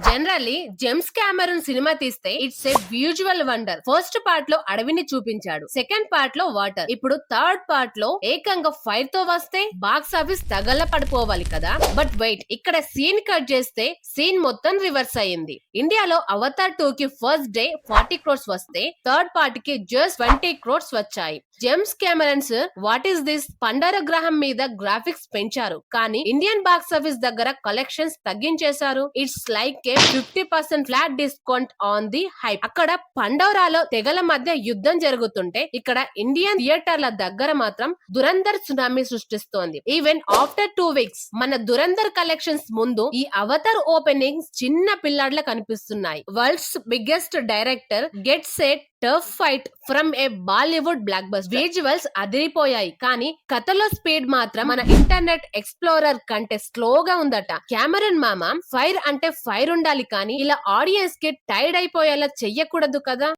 Generally James Cameroon cinema తీస్తే it's a visual wonder. First part లో అడవిని చూపించాడు, సెకండ్ పార్ట్ లో వాటర్, ఇప్పుడు థర్డ్ పార్ట్ లో ఏకంగా ఫైర్ తో వస్తే బాక్స్ ఆఫీస్ తగల పడిపోవాలి కదా. బట్ వెయిట్, ఇక్కడ సీన్ కట్ చేస్తే సీన్ మొత్తం రివర్స్ అయ్యింది. ఇండియాలో అవతార్ 2 కి ఫస్ట్ డే 40 crores వస్తే థర్డ్ పార్ట్ కి జస్ట్ 20 crores వచ్చాయి. James Cameron's what is this Pandora గ్రహం మీద గ్రాఫిక్స్ పెంచారు, కానీ ఇండియన్ బాక్స్ ఆఫీస్ దగ్గర కలెక్షన్స్ తగ్గించేశారు. It's like a 50% flat discount on the hype. అక్కడ పండవరాలో తెగల మధ్య యుద్ధం జరుగుతుంటే ఇక్కడ ఇండియన్ థియేటర్ల దగ్గర మాత్రం దురందర్ సునామీ సృష్టిస్తోంది. ఈవెన్ ఆఫ్టర్ 2 weeks మన దురందర్ కలెక్షన్స్ ముందు ఈ అవతార్ ఓపెనింగ్స్ చిన్న పిల్లాడ్ల కనిపిస్తున్నాయి. World's biggest director gets a tough fight from a Bollywood blockbuster. Visuals అదిరిపోయాయి, కానీ కథలో స్పీడ్ మాత్రం మన ఇంటర్నెట్ ఎక్స్ప్లోరర్ కంటే స్లోగా ఉందట. కెమెరూన్ మామ ఫైర్ అంటే ఫైర్ ఉండాలి, కానీ ఇలా ఆడియన్స్ కి టైర్డ్ అయిపోయేలా చెయ్యకూడదు కదా.